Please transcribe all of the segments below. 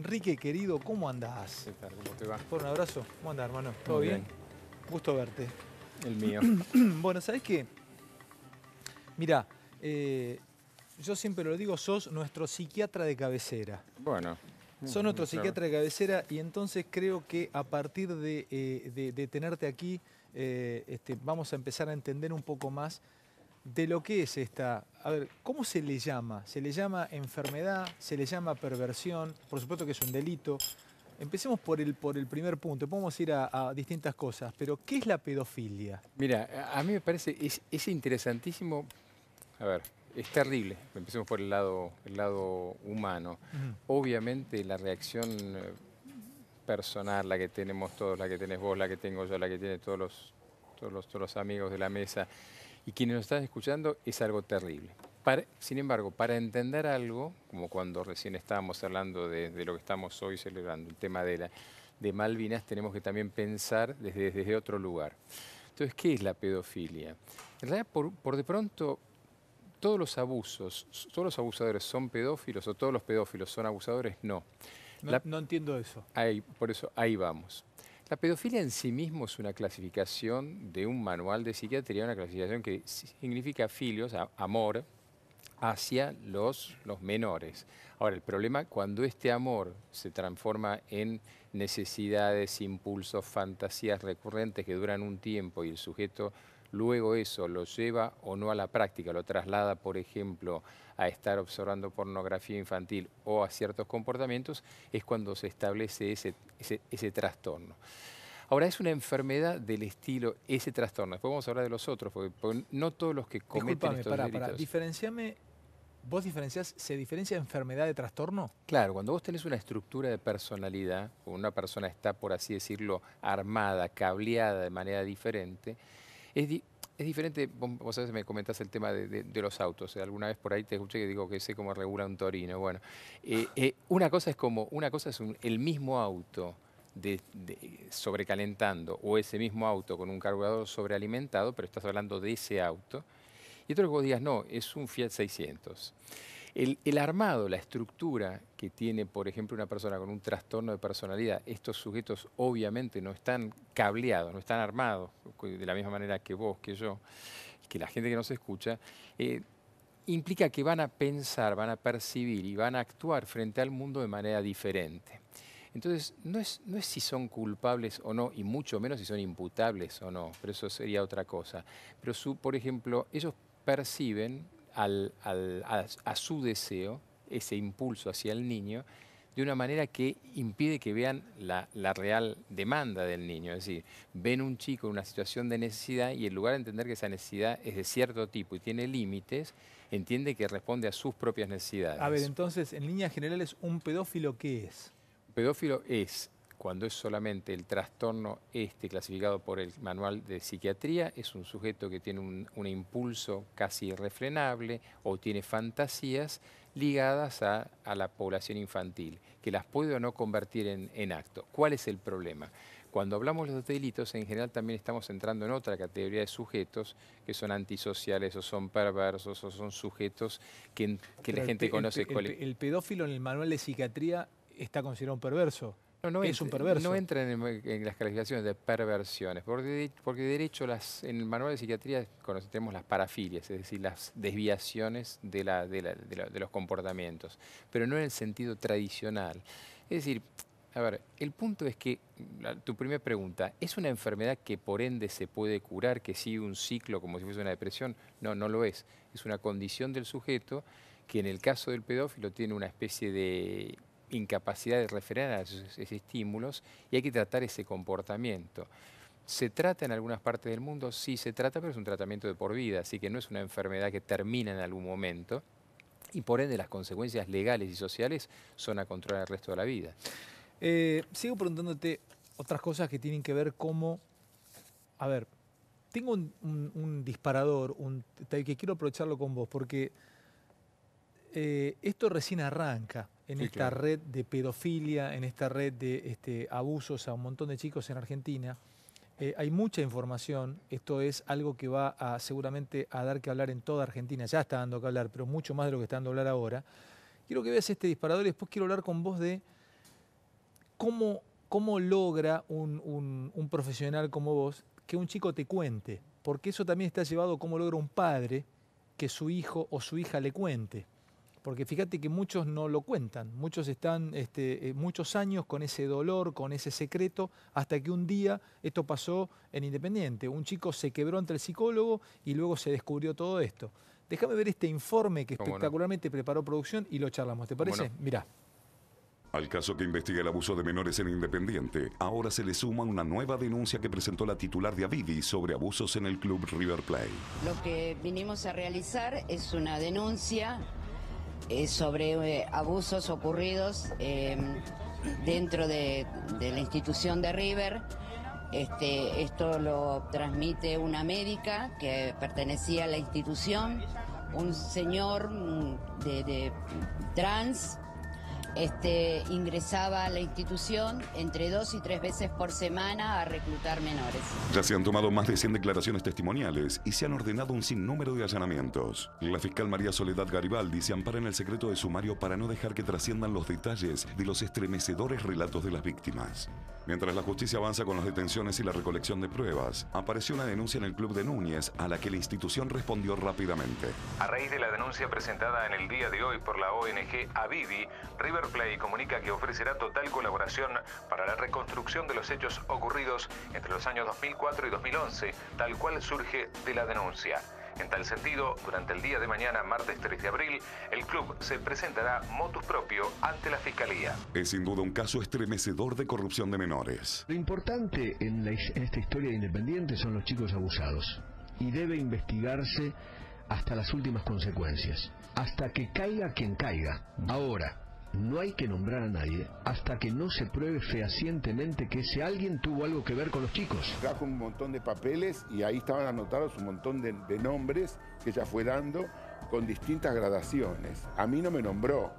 Enrique, querido, ¿cómo andás? ¿Qué tal? ¿Cómo te va? Por un abrazo. ¿Cómo andás, hermano? ¿Todo Muy bien? bien. Gusto verte. El mío. Bueno, ¿sabés qué? Mirá, yo siempre lo digo, sos nuestro psiquiatra de cabecera. Bueno, Sos nuestro claro. psiquiatra de cabecera y entonces creo que a partir de tenerte aquí, vamos a empezar a entender un poco más de lo que es esta. A ver, ¿cómo se le llama? ¿Se le llama enfermedad? ¿Se le llama perversión? Por supuesto que es un delito. Empecemos por el primer punto. Podemos ir a distintas cosas, pero ¿qué es la pedofilia? Mira, a mí me parece, es interesantísimo. A ver, es terrible. Empecemos por el lado humano. Ujú. Obviamente la reacción personal, la que tenemos todos, la que tenés vos, la que tengo yo, la que tienen todos los amigos de la mesa y quienes nos están escuchando, es algo terrible. Sin embargo, para entender algo, como cuando recién estábamos hablando de lo que estamos hoy celebrando, el tema de Malvinas, tenemos que también pensar desde otro lugar. Entonces, ¿qué es la pedofilia? En realidad, por de pronto, todos los abusadores son pedófilos o todos los pedófilos son abusadores, no. No, La- no entiendo eso. por eso, ahí vamos. La pedofilia en sí mismo es una clasificación de un manual de psiquiatría, una clasificación que significa filios, amor, hacia los menores. Ahora, el problema cuando este amor se transforma en necesidades, impulsos, fantasías recurrentes que duran un tiempo y el sujeto luego eso lo lleva o no a la práctica, lo traslada, por ejemplo, a estar observando pornografía infantil o a ciertos comportamientos, es cuando se establece ese trastorno. Ahora, es una enfermedad del estilo, ese trastorno. Después vamos a hablar de los otros, porque no todos los que cometen Discúlpame, estos pará. delitos. Diferenciame. ¿Vos diferenciás, se diferencia enfermedad de trastorno? Claro, cuando vos tenés una estructura de personalidad, o una persona está, por así decirlo, armada, cableada de manera diferente, es, es diferente. Vos sabés, me comentás el tema de los autos. Alguna vez por ahí te escuché que digo que sé cómo regula un Torino. Bueno, una cosa es el mismo auto sobrecalentando o ese mismo auto con un carburador sobrealimentado, pero estás hablando de ese auto. Y otro que vos digas, no, es un Fiat 600. El armado, la estructura que tiene, por ejemplo, una persona con un trastorno de personalidad, estos sujetos obviamente no están cableados, no están armados de la misma manera que vos, que yo, que la gente que nos escucha, implica que van a pensar, van a percibir y van a actuar frente al mundo de manera diferente. Entonces, no es si son culpables o no, y mucho menos si son imputables o no, pero eso sería otra cosa. Pero, por ejemplo, ellos perciben a su deseo, ese impulso hacia el niño, de una manera que impide que vean la real demanda del niño. Es decir, ven un chico en una situación de necesidad y en lugar de entender que esa necesidad es de cierto tipo y tiene límites, entiende que responde a sus propias A ver, necesidades. entonces, en líneas generales, ¿un pedófilo qué es? Pedófilo es, cuando es solamente el trastorno clasificado por el manual de psiquiatría, es un sujeto que tiene un impulso casi irrefrenable o tiene fantasías ligadas a la población infantil, que las puede o no convertir en acto. ¿Cuál es el problema? Cuando hablamos de los delitos, en general también estamos entrando en otra categoría de sujetos que son antisociales o son perversos o son sujetos que la Pero gente conoce. el pedófilo en el manual de psiquiatría está considerado un perverso. No Es un no perverso. entra en las calificaciones de perversiones, porque de hecho en el manual de psiquiatría tenemos las parafilias, es decir, las desviaciones de los comportamientos, pero no en el sentido tradicional. Es decir, a ver, el punto es que, tu primera pregunta, ¿es una enfermedad que por ende se puede curar, que sigue un ciclo como si fuese una depresión? No, no lo es. Es una condición del sujeto que en el caso del pedófilo tiene una especie de incapacidad de refrenar esos estímulos y hay que tratar ese comportamiento. ¿Se trata en algunas partes del mundo? Sí, se trata, pero es un tratamiento de por vida, así que no es una enfermedad que termina en algún momento y por ende las consecuencias legales y sociales son a controlar el resto de la vida. Sigo preguntándote otras cosas que tienen que ver cómo. A ver, tengo un disparador que quiero aprovecharlo con vos, porque esto recién arranca en Sí, esta claro. red de pedofilia, en esta red de abusos a un montón de chicos en Argentina. Hay mucha información, esto es algo que va seguramente a dar que hablar en toda Argentina, ya está dando que hablar, pero mucho más de lo que está dando que hablar ahora. Quiero que veas este disparador y después quiero hablar con vos de ¿Cómo logra un profesional como vos que un chico te cuente? Porque eso también está llevado a cómo logra un padre que su hijo o su hija le cuente. Porque fíjate que muchos no lo cuentan, muchos están muchos años con ese dolor, con ese secreto, hasta que un día, esto pasó en Independiente, un chico se quebró ante el psicólogo y luego se descubrió todo esto. Déjame ver este informe que espectacularmente preparó producción y lo charlamos, ¿te parece? Mirá. Al caso que investiga el abuso de menores en Independiente, ahora se le suma una nueva denuncia que presentó la titular de Avivi sobre abusos en el club River Plate. Lo que vinimos a realizar es una denuncia sobre abusos ocurridos dentro de la institución de River. Esto lo transmite una médica que pertenecía a la institución, un señor de trans. Ingresaba a la institución entre 2 y 3 veces por semana a reclutar menores. Ya se han tomado más de 100 declaraciones testimoniales y se han ordenado un sinnúmero de allanamientos. La fiscal María Soledad Garibaldi se ampara en el secreto de sumario para no dejar que trasciendan los detalles de los estremecedores relatos de las víctimas. Mientras la justicia avanza con las detenciones y la recolección de pruebas, apareció una denuncia en el club de Núñez a la que la institución respondió rápidamente. A raíz de la denuncia presentada en el día de hoy por la ONG Avivi, River Plate comunica que ofrecerá total colaboración para la reconstrucción de los hechos ocurridos entre los años 2004 y 2011, tal cual surge de la denuncia. En tal sentido, durante el día de mañana, martes 3 de abril, el club se presentará motus propio ante la Fiscalía. Es sin duda un caso estremecedor de corrupción de menores. Lo importante en esta historia de Independiente son los chicos abusados y debe investigarse hasta las últimas consecuencias, hasta que caiga quien caiga. Ahora, no hay que nombrar a nadie hasta que no se pruebe fehacientemente que ese alguien tuvo algo que ver con los chicos. Trajo un montón de papeles y ahí estaban anotados un montón de nombres que ella fue dando con distintas gradaciones. A mí no me nombró,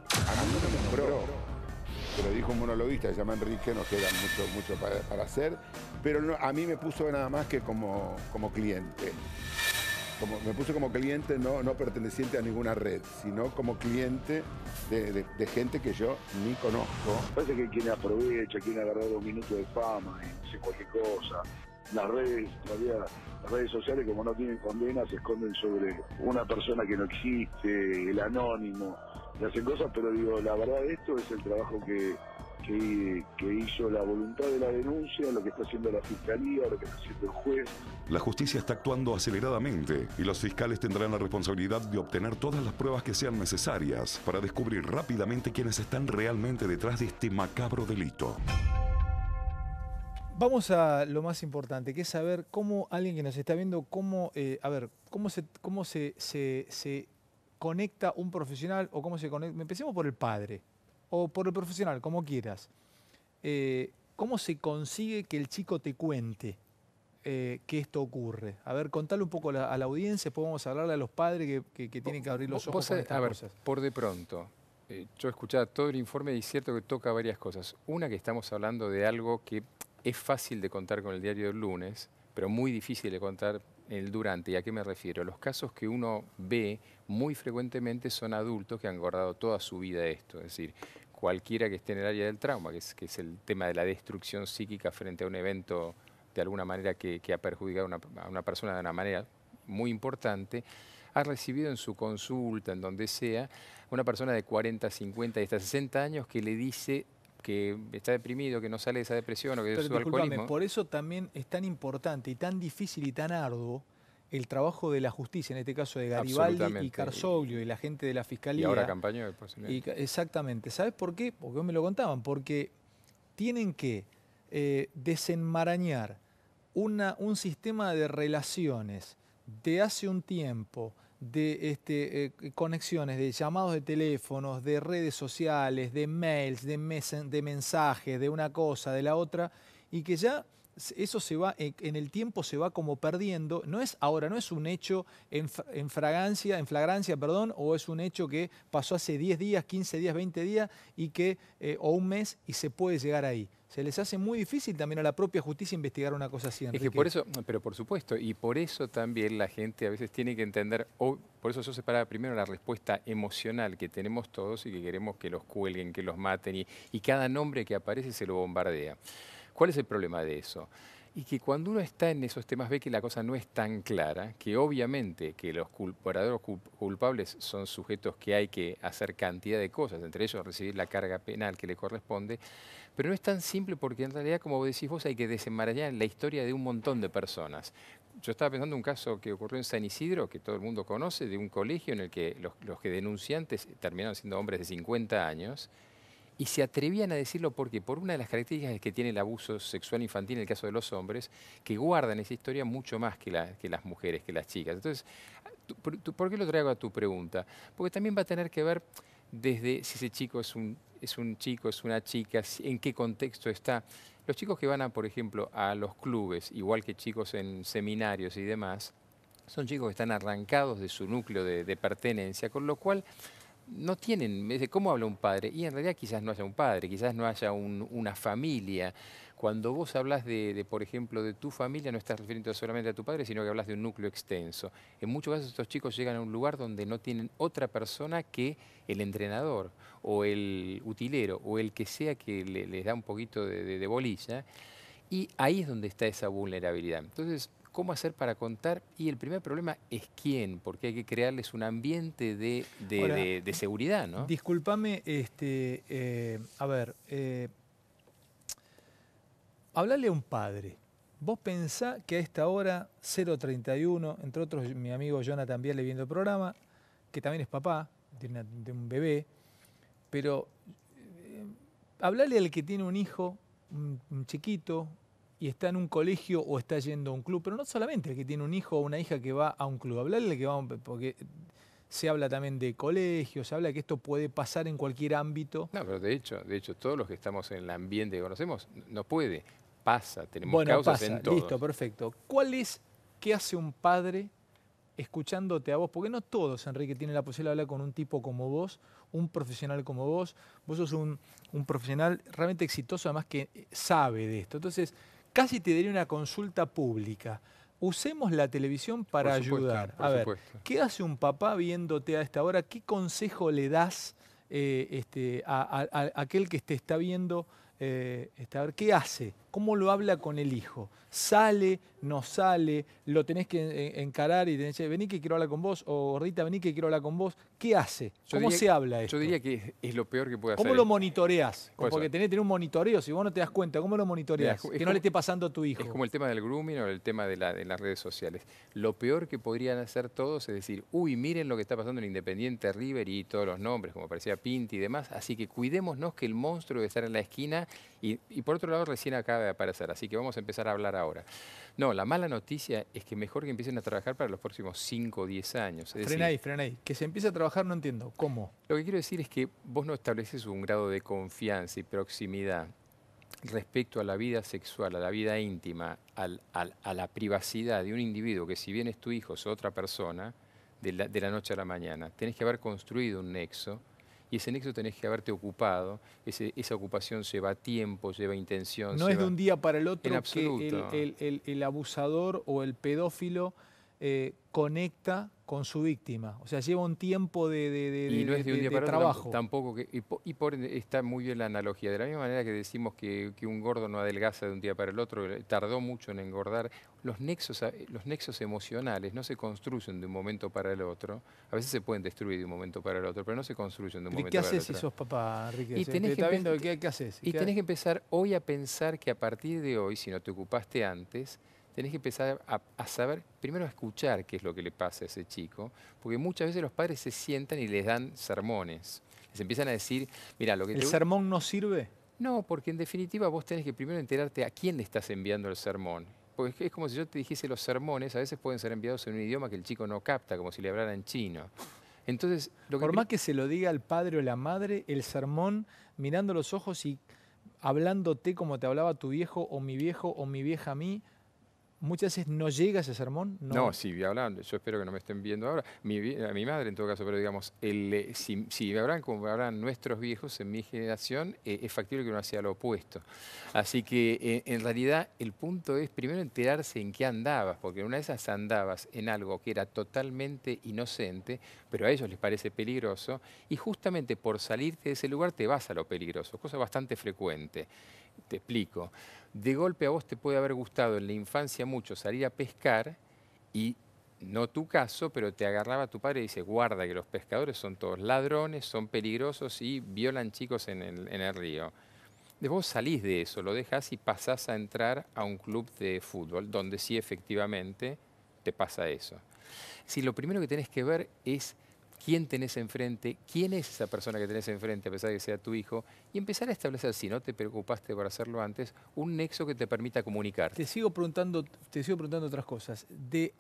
Pero dijo un monologuista que se llama Enrique, nos queda mucho para hacer, pero no, a mí me puso nada más que como cliente. Me puse como cliente no perteneciente a ninguna red, sino como cliente de gente que yo ni conozco. Parece que quien aprovecha, quien agarra 2 minutos de fama y dice cualquier cosa. Las redes, todavía, las redes sociales, como no tienen condena, se esconden sobre una persona que no existe, el anónimo, y hacen cosas, pero digo, la verdad esto es el trabajo que hizo la voluntad de la denuncia, lo que está haciendo la Fiscalía, lo que está haciendo el juez. La justicia está actuando aceleradamente y los fiscales tendrán la responsabilidad de obtener todas las pruebas que sean necesarias para descubrir rápidamente quiénes están realmente detrás de este macabro delito. Vamos a lo más importante, que es saber cómo alguien que nos está viendo, cómo se conecta un profesional o cómo se conecta. Empecemos por el padre o por el profesional, como quieras. ¿Cómo se consigue que el chico te cuente que esto ocurre? A ver, contale un poco a la audiencia, después vamos a hablarle a los padres que tienen que abrir los ojos con estas cosas. Por de pronto, yo escuchaba todo el informe y es cierto que toca varias cosas. Una, que estamos hablando de algo que es fácil de contar con el diario del lunes, pero muy difícil de contar en el durante. ¿Y a qué me refiero? Los casos que uno ve muy frecuentemente son adultos que han guardado toda su vida esto. Es decir, cualquiera que esté en el área del trauma, que es el tema de la destrucción psíquica frente a un evento de alguna manera que ha perjudicado a una persona de una manera muy importante, ha recibido en su consulta, en donde sea, una persona de 40, 50 y hasta 60 años que le dice que está deprimido, que no sale de esa depresión o que de su alcoholismo. Por eso también es tan importante y tan difícil y tan arduo el trabajo de la justicia, en este caso de Garibaldi y Carzoglio y la gente de la Fiscalía. Y ahora Campañol, exactamente. ¿Sabes por qué? Porque vos me lo contaban. Porque tienen que desenmarañar un sistema de relaciones de hace un tiempo, de conexiones, de llamados de teléfonos, de redes sociales, de mails, de mensajes, de una cosa, de la otra, y que ya eso se va, en el tiempo se va como perdiendo. No es ahora, no es un hecho en flagrancia, perdón, o es un hecho que pasó hace 10 días, 15 días, 20 días, y que, o un mes, y se puede llegar ahí. Se les hace muy difícil también a la propia justicia investigar una cosa así, Enrique. Es que por eso, pero por supuesto, y por eso también la gente a veces tiene que entender, por eso yo separaba primero la respuesta emocional que tenemos todos y que queremos que los cuelguen, que los maten, y cada nombre que aparece se lo bombardea. ¿Cuál es el problema de eso? Y que cuando uno está en esos temas ve que la cosa no es tan clara, que obviamente que los verdaderos culpables son sujetos que hay que hacer cantidad de cosas, entre ellos recibir la carga penal que le corresponde, pero no es tan simple porque en realidad, como decís vos, hay que desenmarañar la historia de un montón de personas. Yo estaba pensando en un caso que ocurrió en San Isidro, que todo el mundo conoce, de un colegio en el que los que denunciantes terminaron siendo hombres de 50 años, y se atrevían a decirlo porque por una de las características que tiene el abuso sexual infantil en el caso de los hombres, que guardan esa historia mucho más que las mujeres, que las chicas. Entonces, ¿por qué lo traigo a tu pregunta? Porque también va a tener que ver desde si ese chico es un chico, es una chica, en qué contexto está. Los chicos que van, por ejemplo, a los clubes, igual que chicos en seminarios y demás, son chicos que están arrancados de su núcleo de pertenencia, con lo cual no tienen, ¿cómo habla un padre? Y en realidad quizás no haya un padre, quizás no haya una familia. Cuando vos hablas por ejemplo, de tu familia, no estás refiriendo solamente a tu padre, sino que hablas de un núcleo extenso. En muchos casos estos chicos llegan a un lugar donde no tienen otra persona que el entrenador o el utilero o el que sea que les da un poquito de bolilla. Y ahí es donde está esa vulnerabilidad. Entonces, ¿cómo hacer para contar? Y el primer problema es quién, porque hay que crearles un ambiente de seguridad, ¿no? Discúlpame, hablale a un padre. Vos pensá que a esta hora, 0:31, entre otros mi amigo Jonathan también le viendo el programa, que también es papá de un bebé, pero hablale al que tiene un hijo, un chiquito, y está en un colegio o está yendo a un club, pero no solamente el que tiene un hijo o una hija que va a un club, hablarle que va porque se habla también de colegios, se habla que esto puede pasar en cualquier ámbito. No, pero de hecho, todos los que estamos en el ambiente que conocemos, no puede, pasa, tenemos causas en todos. Listo, perfecto. ¿Qué hace un padre escuchándote a vos? Porque no todos, Enrique, tienen la posibilidad de hablar con un tipo como vos, un profesional como vos. Vos sos un profesional realmente exitoso, además que sabe de esto. Entonces, casi te daría una consulta pública. Usemos la televisión para ayudar. A ver, ¿qué hace un papá viéndote a esta hora? ¿Qué consejo le das a aquel que te está viendo? ¿Qué hace? ¿Cómo lo habla con el hijo? ¿Sale? ¿No sale? ¿Lo tenés que encarar y tenés que decir, vení que quiero hablar con vos? O gordita, vení que quiero hablar con vos. ¿Qué hace? ¿Cómo se habla esto? Yo diría que es lo peor que puede hacer. ¿Cómo lo monitoreás? Porque tenés que tener un monitoreo. Si vos no te das cuenta, ¿cómo lo monitoreás? Que no le esté pasando a tu hijo. Es como el tema del grooming o el tema de las redes sociales. Lo peor que podrían hacer todos es decir, uy, miren lo que está pasando en Independiente, River y todos los nombres, como parecía Pinti y demás. Así que cuidémonos que el monstruo debe estar en la esquina y por otro lado recién acaba de aparecer. Así que vamos a empezar a hablar ahora. No, la mala noticia es que mejor que empiecen a trabajar para los próximos 5 o 10 años. Frena ahí. Que se empiece a trabajar no entiendo. ¿Cómo? Lo que quiero decir es que vos no estableces un grado de confianza y proximidad respecto a la vida sexual, a la vida íntima, a la privacidad de un individuo que si bien es tu hijo, es otra persona, de la noche a la mañana. Tenés que haber construido un nexo y ese nexo tenés que haberte ocupado. Esa ocupación lleva tiempo, lleva intención. No es de un día para el otro que el abusador o el pedófilo conecta con su víctima. O sea, lleva un tiempo y no es de un día para trabajo. Otro, tampoco y por ende está muy bien la analogía. De la misma manera que decimos que un gordo no adelgaza de un día para el otro, tardó mucho en engordar. Los nexos emocionales no se construyen de un momento para el otro. A veces se pueden destruir de un momento para el otro, pero no se construyen de un momento para el otro. ¿Qué haces si sos papá, Enrique? Y ¿Qué haces? Y tenés que empezar hoy a pensar que a partir de hoy, si no te ocupaste antes, tenés que empezar a saber, primero a escuchar qué es lo que le pasa a ese chico, porque muchas veces los padres se sientan y les dan sermones. Les empiezan a decir, mira, lo que ¿El sermón no sirve? No, porque en definitiva vos tenés que primero enterarte a quién le estás enviando el sermón. Porque es como si yo te dijese los sermones, a veces pueden ser enviados en un idioma que el chico no capta, como si le hablara en chino. Entonces, por más que se lo diga al padre o la madre, el sermón, mirando los ojos y hablándote como te hablaba tu viejo o mi vieja a mí, muchas veces no llega ese sermón? No, sí, hablando, yo espero que no me estén viendo ahora. A mi madre en todo caso, pero digamos, si me hablan como me hablan nuestros viejos en mi generación, es factible que uno hacía lo opuesto. Así que en realidad el punto es primero enterarse en qué andabas, porque una de esas andabas en algo que era totalmente inocente, pero a ellos les parece peligroso, y justamente por salirte de ese lugar te vas a lo peligroso, cosa bastante frecuente. Te explico. De golpe a vos te puede haber gustado en la infancia mucho salir a pescar y no tu caso, pero te agarraba tu padre y dice, guarda que los pescadores son todos ladrones, son peligrosos y violan chicos en el río. De vos salís de eso, lo dejás y pasás a entrar a un club de fútbol donde sí efectivamente te pasa eso. Si lo primero que tenés que ver es quién tenés enfrente, quién es esa persona que tenés enfrente, a pesar de que sea tu hijo, y empezar a establecer, si no te preocupaste por hacerlo antes, un nexo que te permita comunicar. Te sigo preguntando otras cosas.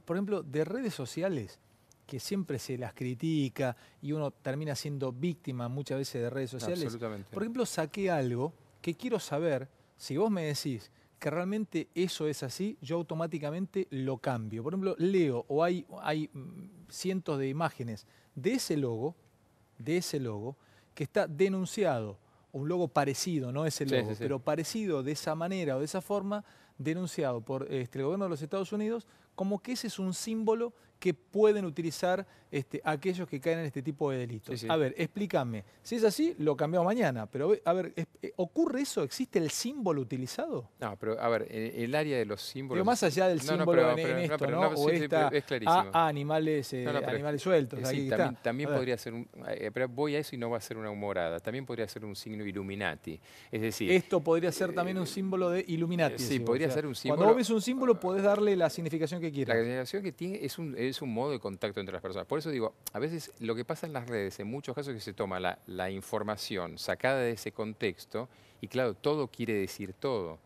Por ejemplo, de redes sociales, que siempre se las critica y uno termina siendo víctima muchas veces de redes sociales. Absolutamente. Por ejemplo, saqué algo que quiero saber, si vos me decís que realmente eso es así, yo automáticamente lo cambio. Por ejemplo, leo o hay cientos de imágenes de ese logo, que está denunciado, un logo parecido, no ese logo, Sí. pero parecido de esa manera o de esa forma, denunciado por el gobierno de los Estados Unidos, como que ese es un símbolo que pueden utilizar aquellos que caen en este tipo de delitos. Sí. A ver, explícame. Si es así, lo cambiamos mañana. Pero, a ver, ¿ocurre eso? ¿Existe el símbolo utilizado? No, pero a ver, el área de los símbolos... Pero más allá del símbolo en esto, ¿no? O esta es clarísimo. animales sueltos. Sí, también podría ser pero voy a eso y no va a ser una humorada. También podría ser un signo Illuminati. Es decir... Esto podría ser también un símbolo de Illuminati. Sí, podría ser un símbolo... Cuando vos ves un símbolo, podés darle la significación que quieras. La significación que tiene es un modo de contacto entre las personas. Por eso digo, a veces lo que pasa en las redes, en muchos casos, es que se toma la información sacada de ese contexto y claro, todo quiere decir todo.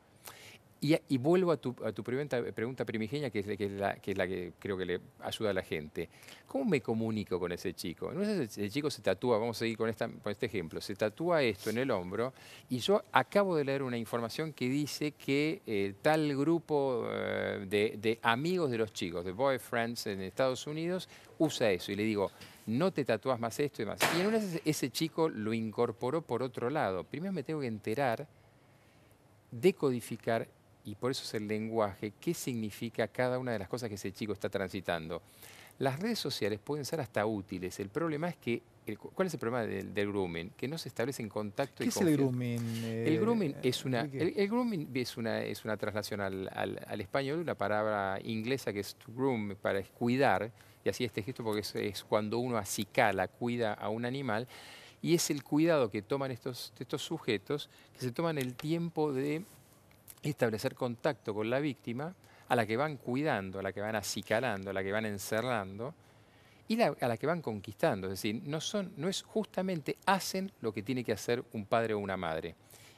Y vuelvo a tu pregunta primigenia, que es la que creo que le ayuda a la gente. ¿Cómo me comunico con ese chico? No sé si el chico se tatúa, vamos a seguir con este ejemplo, se tatúa esto en el hombro y yo acabo de leer una información que dice que tal grupo de amigos de los chicos, de boyfriends en Estados Unidos, usa eso. Y le digo, no te tatúas más esto y más. Y en una vez ese chico lo incorporó por otro lado. Primero me tengo que enterar, decodificar, y por eso es el lenguaje, qué significa cada una de las cosas que ese chico está transitando. Las redes sociales pueden ser hasta útiles. El problema es que, ¿cuál es el problema del grooming? Que no se establece en contacto y confianza. ¿Qué es el grooming? El grooming es una traslación al español de una palabra inglesa que es to groom, para cuidar, y así este gesto porque es cuando uno acicala, cuida a un animal, y es el cuidado que toman estos sujetos, que se toman el tiempo de establecer contacto con la víctima, a la que van cuidando, a la que van acicalando, a la que van encerrando y a la que van conquistando. Es decir, no es justamente hacen lo que tiene que hacer un padre o una madre.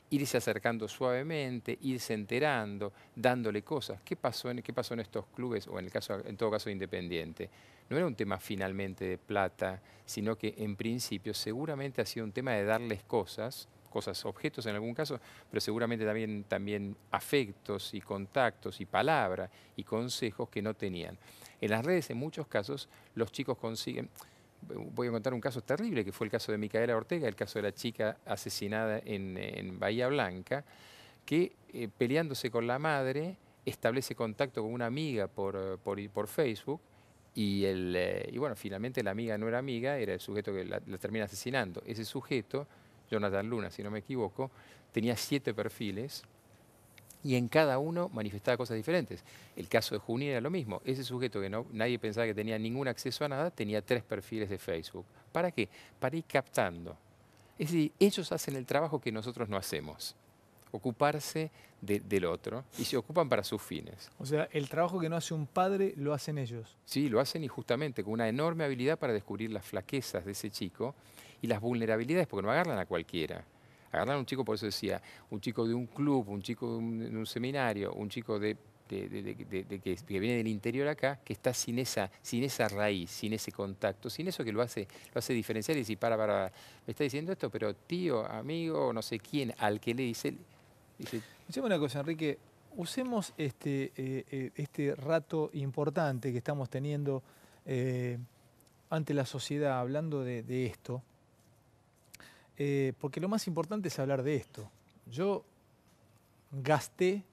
Irse acercando suavemente, irse enterando, dándole cosas. ¿Qué pasó en estos clubes o en todo caso de Independiente? No era un tema finalmente de plata, sino que en principio seguramente ha sido un tema de darles cosas, objetos en algún caso, pero seguramente también afectos y contactos y palabras y consejos que no tenían. En las redes, en muchos casos, los chicos consiguen... Voy a contar un caso terrible, que fue el caso de Micaela Ortega, el caso de la chica asesinada en Bahía Blanca, que peleándose con la madre, establece contacto con una amiga por Facebook, y bueno, finalmente la amiga no era amiga, era el sujeto que la termina asesinando. Ese sujeto, Jonathan Luna, si no me equivoco, tenía 7 perfiles y en cada uno manifestaba cosas diferentes. El caso de Junín era lo mismo. Ese sujeto que nadie pensaba que tenía ningún acceso a nada, tenía 3 perfiles de Facebook. ¿Para qué? Para ir captando. Es decir, ellos hacen el trabajo que nosotros no hacemos. Ocuparse del otro y se ocupan para sus fines. O sea, el trabajo que no hace un padre lo hacen ellos. Sí, lo hacen y justamente con una enorme habilidad para descubrir las flaquezas de ese chico y las vulnerabilidades, porque no agarran a cualquiera. Agarran a un chico, por eso decía, un chico de un club, un chico de un seminario, un chico que viene del interior acá, que está sin esa raíz, sin ese contacto, sin eso que lo hace diferenciar y decir, para, me está diciendo esto, pero tío, amigo, no sé quién, al que le dice, Escuchame una cosa, Enrique. Usemos este rato importante que estamos teniendo ante la sociedad hablando de esto, porque lo más importante es hablar de esto. Yo gasté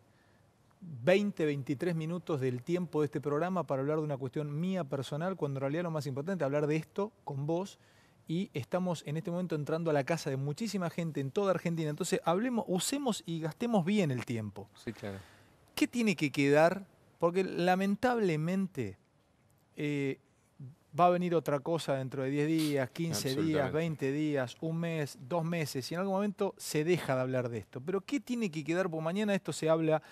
20, 23 minutos del tiempo de este programa para hablar de una cuestión mía personal, cuando en realidad lo más importante es hablar de esto con vos, y estamos en este momento entrando a la casa de muchísima gente en toda Argentina. Entonces, usemos y gastemos bien el tiempo. Sí, claro. ¿Qué tiene que quedar? Porque lamentablemente va a venir otra cosa dentro de 10 días, 15 días, 20 días, un mes, 2 meses, y en algún momento se deja de hablar de esto. Pero ¿qué tiene que quedar? Porque mañana esto se habla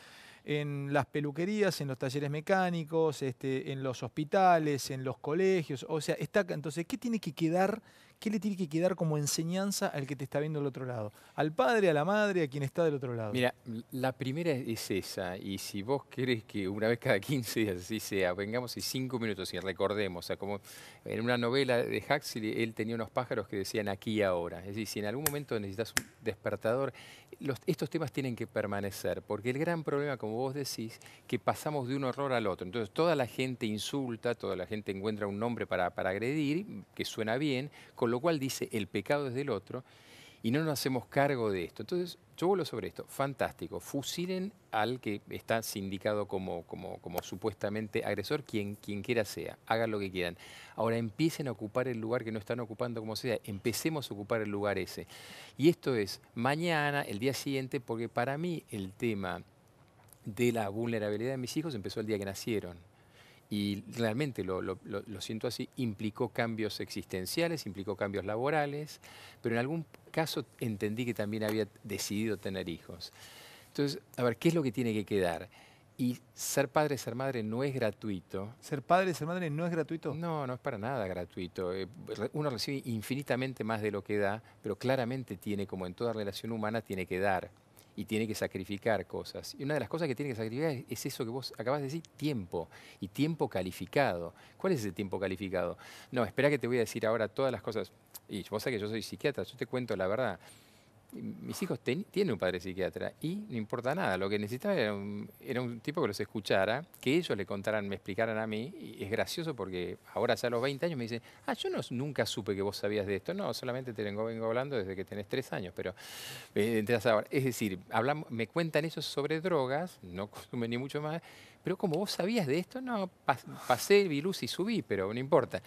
en las peluquerías, en los talleres mecánicos, en los hospitales, en los colegios. O sea, entonces, ¿qué tiene que quedar? ¿Qué le tiene que quedar como enseñanza al que te está viendo del otro lado? Al padre, a la madre, a quien está del otro lado. Mira, la primera es esa, y si vos querés que una vez cada 15 días así sea, vengamos y 5 minutos y recordemos, o sea, como en una novela de Huxley, él tenía unos pájaros que decían aquí y ahora. Es decir, si en algún momento necesitas un despertador, estos temas tienen que permanecer, porque el gran problema, como vos decís, que pasamos de un horror al otro. Entonces toda la gente insulta, toda la gente encuentra un nombre para agredir, que suena bien, con lo cual dice el pecado es del otro, y no nos hacemos cargo de esto. Entonces, yo vuelvo sobre esto. Fantástico. Fusilen al que está sindicado como supuestamente agresor, quien quiera sea. Hagan lo que quieran. Ahora empiecen a ocupar el lugar que no están ocupando como sea. Empecemos a ocupar el lugar ese. Y esto es mañana, el día siguiente, porque para mí el tema de la vulnerabilidad de mis hijos empezó el día que nacieron. Y realmente lo siento así, implicó cambios existenciales, implicó cambios laborales, pero en algún caso entendí que también había decidido tener hijos. Entonces, a ver, ¿qué es lo que tiene que quedar? Y ser padre, ser madre no es gratuito. ¿Ser padre, ser madre no es gratuito? No, no es para nada gratuito. Uno recibe infinitamente más de lo que da, pero claramente tiene, como en toda relación humana, tiene que dar. Y tiene que sacrificar cosas. Y una de las cosas que tiene que sacrificar es eso que vos acabas de decir, tiempo. Y tiempo calificado. ¿Cuál es ese tiempo calificado? No, espera que te voy a decir ahora todas las cosas. Y vos sabés que yo soy psiquiatra, yo te cuento la verdad. Mis hijos tienen un padre psiquiatra y no importa nada. Lo que necesitaba era un tipo que los escuchara, que ellos le contaran, me explicaran a mí. Y es gracioso porque ahora ya a los 20 años me dicen, yo nunca supe que vos sabías de esto. No, solamente te vengo hablando desde que tenés 3 años. Pero es decir, me cuentan ellos sobre drogas, no consumen ni mucho más. Pero como vos sabías de esto, no, pasé, vi luz y subí, pero no importa.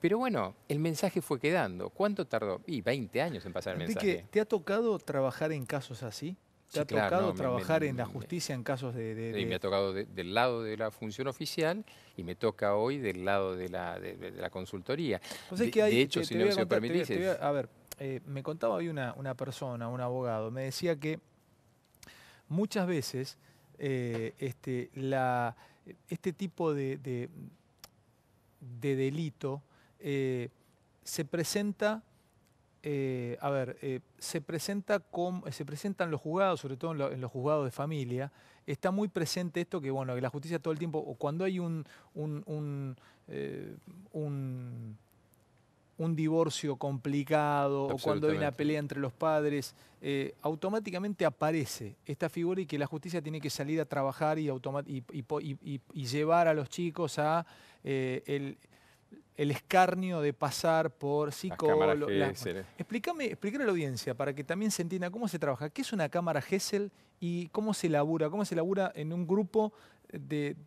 Pero bueno, el mensaje fue quedando. ¿Cuánto tardó? 20 años en pasar el mensaje. ¿Te ha tocado trabajar en casos así? ¿Te ha tocado trabajar en la justicia en casos de...? Sí, me ha tocado del lado de la función oficial y me toca hoy del lado de la consultoría. De hecho, si no se me permitís... A ver, me contaba hoy una persona, un abogado, me decía que muchas veces este tipo de delito se presenta, se presentan los juzgados, sobre todo en los juzgados de familia, está muy presente esto que, bueno, que la justicia todo el tiempo, o cuando hay un divorcio complicado, o cuando hay una pelea entre los padres, automáticamente aparece esta figura y que la justicia tiene que salir a trabajar y llevar a los chicos a el escarnio de pasar por psicólogos. Explícale a la audiencia para que también se entienda cómo se trabaja. ¿Qué es una cámara Gesell y cómo se labura? ¿Cómo se labura en un grupo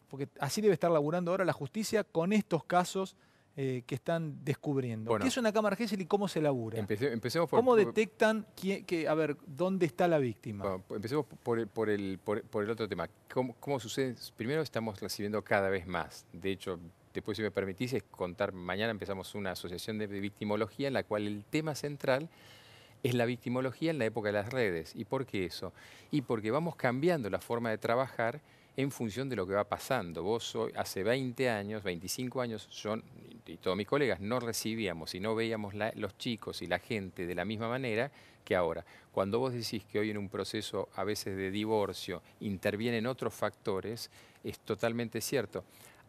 porque así debe estar laburando ahora la justicia con estos casos que están descubriendo? Bueno, ¿qué es una cámara Gesell y cómo se labura? Empecemos ¿Cómo detectan dónde está la víctima? Bueno, empecemos por el otro tema. ¿Cómo sucede? Primero, estamos recibiendo cada vez más. De hecho, después, si me permitís, mañana empezamos una asociación de victimología en la cual el tema central es la victimología en la época de las redes. ¿Y por qué eso? Y porque vamos cambiando la forma de trabajar en función de lo que va pasando. Vos hace 20 años, 25 años, yo y todos mis colegas no recibíamos y no veíamos los chicos y la gente de la misma manera que ahora. Cuando vos decís que hoy en un proceso a veces de divorcio intervienen otros factores, es totalmente cierto.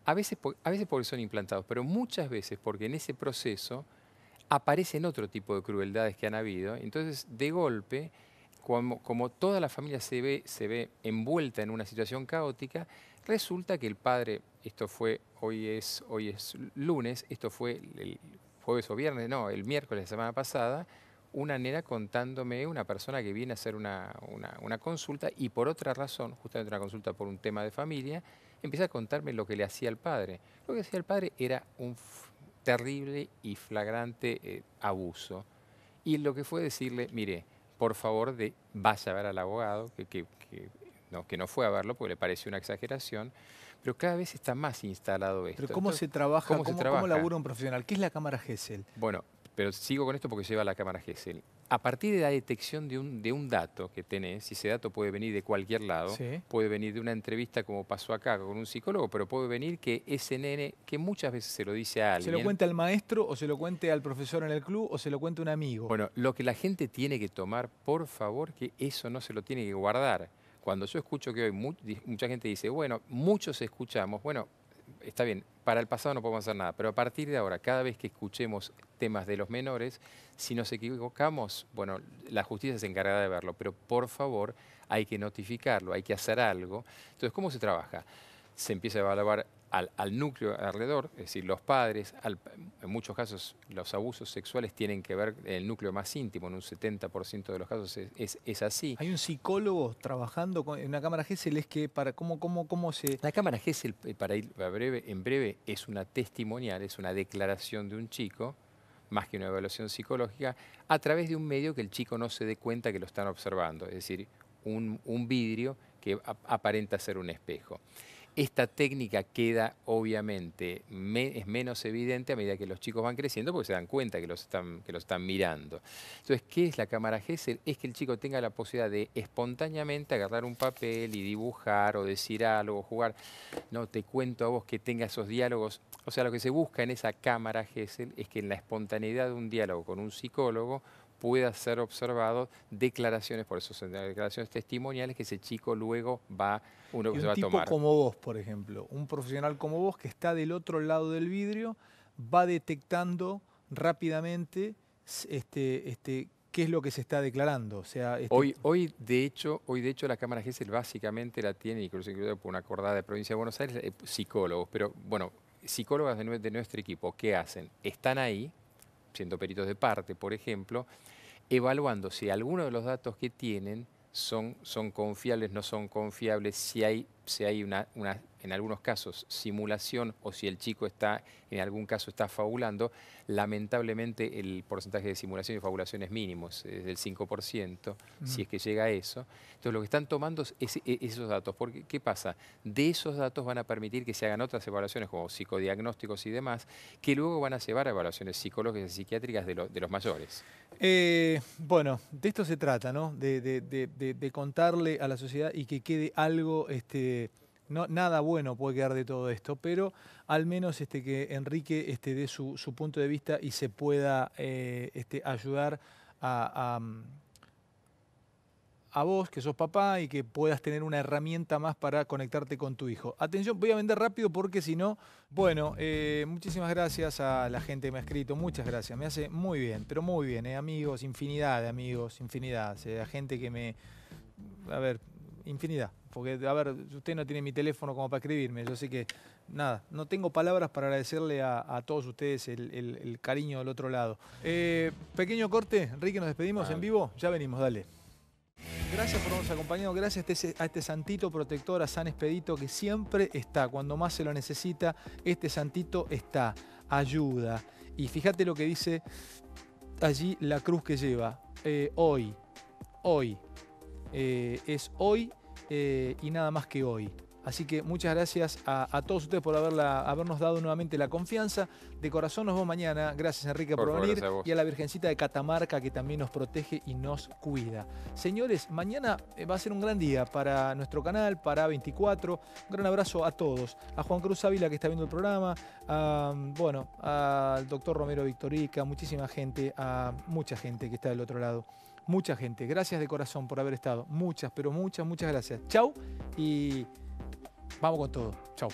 A veces porque son implantados, pero muchas veces porque en ese proceso aparecen otro tipo de crueldades que han habido. Entonces, de golpe, como toda la familia se ve envuelta en una situación caótica, resulta que el padre, hoy es lunes, esto fue el jueves o viernes, no, el miércoles de la semana pasada, una nena contándome, una persona que viene a hacer una consulta y por otra razón, justamente una consulta por un tema de familia, empieza a contarme lo que le hacía al padre. Lo que hacía el padre era un terrible y flagrante abuso. Y lo que fue decirle, mire, por favor, vaya a ver al abogado, que no fue a verlo porque le pareció una exageración, pero cada vez está más instalado esto. Pero ¿cómo se trabaja? ¿Cómo labura un profesional? ¿Qué es la cámara Gesell? Bueno, pero sigo con esto porque lleva la cámara Gesell. A partir de la detección de un dato que tenés, y ese dato puede venir de cualquier lado, sí, puede venir de una entrevista como pasó acá con un psicólogo, pero puede venir que ese nene, que muchas veces se lo dice a alguien. ¿Se lo cuenta al maestro o se lo cuente al profesor en el club o se lo cuenta un amigo? Bueno, lo que la gente tiene que tomar, por favor, que eso no se lo tiene que guardar. Cuando yo escucho que hoy mucha gente dice, bueno, muchos escuchamos, bueno, está bien, para el pasado no podemos hacer nada, pero a partir de ahora, cada vez que escuchemos temas de los menores, si nos equivocamos, bueno, la justicia se encargará de verlo, pero por favor hay que notificarlo, hay que hacer algo. Entonces, ¿cómo se trabaja? Se empieza a evaluar al núcleo alrededor, es decir, los padres, en muchos casos los abusos sexuales tienen que ver en el núcleo más íntimo, en un 70% de los casos es así. ¿Hay un psicólogo trabajando en una cámara Gesell? Es que para cómo se... La cámara Gesell, para ir en breve, es una testimonial, es una declaración de un chico, más que una evaluación psicológica, a través de un medio que el chico no se dé cuenta que lo están observando, es decir, un vidrio que aparenta ser un espejo. Esta técnica queda, obviamente, es menos evidente a medida que los chicos van creciendo porque se dan cuenta que los están mirando. Entonces, ¿qué es la cámara Gesell? Es que el chico tenga la posibilidad de espontáneamente agarrar un papel y dibujar o decir algo, jugar. No, te cuento a vos que tenga esos diálogos. O sea, lo que se busca en esa cámara Gesell es que en la espontaneidad de un diálogo con un psicólogo pueda ser observado declaraciones, por eso son declaraciones testimoniales que ese chico luego va a tomar. Un tipo como vos, por ejemplo, un profesional como vos que está del otro lado del vidrio, va detectando rápidamente qué es lo que se está declarando. O sea, hoy de hecho la cámara Gesell básicamente la tiene, incluso por una acordada de Provincia de Buenos Aires, psicólogos, pero bueno, psicólogas de nuestro equipo, ¿qué hacen? Están ahí, siendo peritos de parte, por ejemplo, evaluando si algunos de los datos que tienen son confiables, no son confiables, si hay en algunos casos, simulación o si el chico en algún caso está fabulando. Lamentablemente el porcentaje de simulación y fabulación es mínimo, es del 5%, si es que llega a eso. Entonces lo que están tomando es esos datos, porque ¿qué pasa? De esos datos van a permitir que se hagan otras evaluaciones como psicodiagnósticos y demás, que luego van a llevar a evaluaciones psicológicas y psiquiátricas de los mayores. Bueno, de esto se trata, ¿no? De contarle a la sociedad y que quede algo... No, nada bueno puede quedar de todo esto, pero al menos que Enrique dé su punto de vista y se pueda ayudar a vos, que sos papá, y que puedas tener una herramienta más para conectarte con tu hijo. Atención, voy a vender rápido porque si no... Bueno, muchísimas gracias a la gente que me ha escrito, muchas gracias, me hace muy bien, pero muy bien, amigos, infinidad de amigos, infinidad, gente que me... A ver, infinidad. Porque, a ver, usted no tiene mi teléfono como para escribirme. Yo sé que, nada, no tengo palabras para agradecerle a todos ustedes el cariño del otro lado. Pequeño corte, Enrique, nos despedimos en vivo. Ya venimos, dale. Gracias por habernos acompañado. Gracias a este santito protector, a San Expedito, que siempre está. Cuando más se lo necesita, este santito está. Ayuda. Y fíjate lo que dice allí la cruz que lleva. Hoy. Es hoy. Y nada más que hoy. Así que muchas gracias a todos ustedes por habernos dado nuevamente la confianza. De corazón nos vemos mañana. Gracias, Enrique, por venir. Y a la Virgencita de Catamarca, que también nos protege y nos cuida. Señores, mañana va a ser un gran día para nuestro canal, para A24. Un gran abrazo a todos. A Juan Cruz Ávila, que está viendo el programa. Al doctor Romero Victorica. Muchísima gente. A mucha gente que está del otro lado. Mucha gente. Gracias de corazón por haber estado. Muchas, pero muchas gracias. Chau y vamos con todo. Chau.